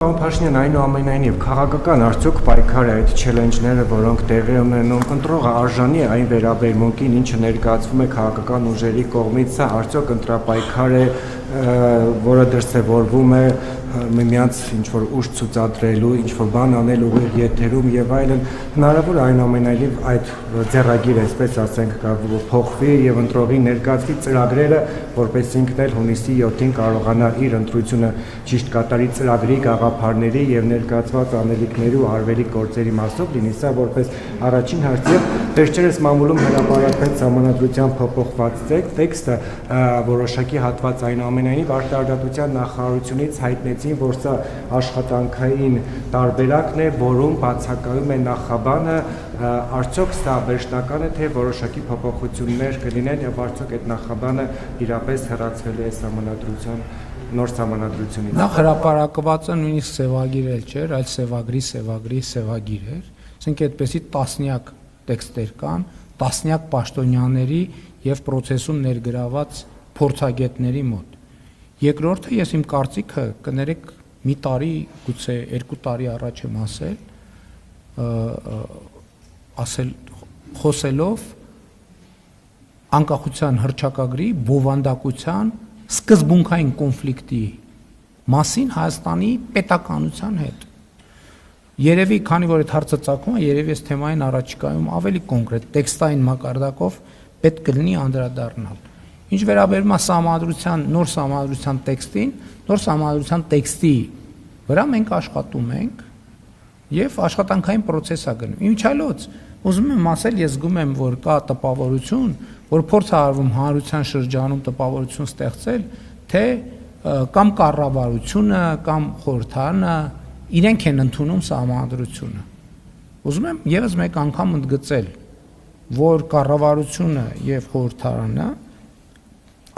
Պարոն Փաշինյան, այնուամենայնիվ քաղաքական արդյոք պայքար է այդ չելենջները, որոնք տեղի ունենում, ընտրողը արժանի է այն վերաբերմունքին, ինչը ներկայացվում է քաղաքական ուժերի կողմից, սա արդյոք ընտրապայքար է, որը դրսևորվում է միմյանց ինչ-որ ուժ ցուցադրելու, ինչ-որ բան անել ուղիղ եթերում եւ այլն, հնարավոր է այնուամենայնիվ այդ ձեռագիրը, այսպես ասենք, փոխվի եւ ընտրողի ներկայացվի ծրագրերը, որպես ինքն էլ հունիսի 7-ին կարողանա իր ընտրությունը ճիշտ կատարի ծրագրի գաղափարների եւ ներկայացված անելիքների ու արվելիք գործերի մասով լինի, սա որպես առաջին հարց եւ վերջերս մամուլում հրապարակվեց համանadrության փոփոխված տեքստը, որոշակի հատված այնուամենայնիվ արտարդատության նախարարությունից հայտնեցին, որ սա աշխատանքային տարբերակն է, որում բացակայում է նախաբանը, արդյոք սա վերջնական է, թե որոշակի փոփոխություններ կլինեն եւ արդյոք այդ նախաբանը իրապես հեռացվելու է համանadrության նոր համանadrությունից։ Նախ հրապարակվածը նույնիսկ սևագիր էլ չէր, այլ սևագրի սևագիր էր, ասենք այդպեսի տասնյակ տեքստեր կան, տասնյակ պաշտոնյաների եւ process-ում ներգրաված փորձագետների մոտ։ Երկրորդը ես իմ կարծիքը կներեք մի տարի, գուցե 2 տարի առաջ եմ խոսելով անկախության հռչակագրի բովանդակության սկզբունքային կոնֆլիկտի մասին Հայաստանի պետականության հետ։ Երևի, քանի որ այդ հարցը ծագում է, երևի այս թեմային առաջիկայում ավելի կոնկրետ տեքստային մակարդակով պետք կլինի անդրադառնալ։ Ինչ վերաբերում է համադրության, նոր համադրության տեքստին, նոր համադրության տեքստի վրա մենք աշխատում ենք եւ աշխատանքային process է գնում։ Ինչալոց, ուզում եմ ասել, ես զգում եմ, որ կա տպավորություն, որ փորձ է արվում հանրության շրջանում տպավորություն ստեղծել, թե կամ կառավարությունը, կամ խորհրդարանը իրենք են ընդունում համադրությունը։ Ուզում եմ եւս մեկ անգամ ընդգծել, որ կառավարությունը եւ խորհրդարանը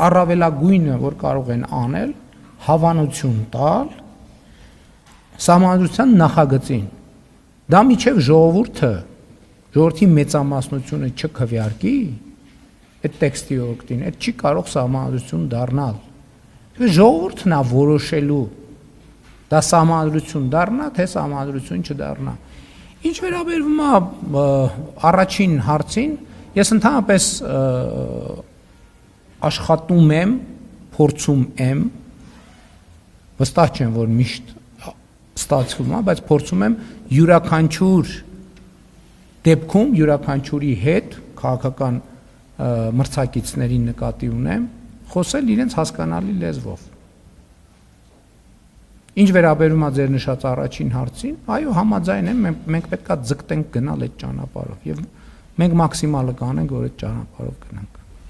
առավելագույնը, որ կարող են անել, հավանություն տալ համադրության նախագծին։ Դա միջև ժողովրդի մեծամասնությունը չքվեարկի այդ տեքստի օգտին, այդ չի կարող համադրություն դառնալ։ Ժողովուրդն է որոշելու դա համադրություն դառնա, թե համադրություն չդառնա։ Ինչ վերաբերում է առաջին հարցին, ես ընդհանրապես աշխատում եմ, փորձում եմ, վստահ չեմ, որ միշտ ստացվում է, բայց փորձում եմ յուրաքանչյուր դեպքում, յուրաքանչյուրի հետ քաղաքական մրցակիցների նկատի ունեմ, խոսել իրենց հասկանալի լեզվով։ Ինչ վերաբերում է ձեր նշած առաջին հարցին, այո, համաձայն եմ, մենք պետք է ձգտենք գնալ այդ ճանապարհով եւ մենք մաքսիմալը կանենք, որ այդ ճանապարհով գնանք։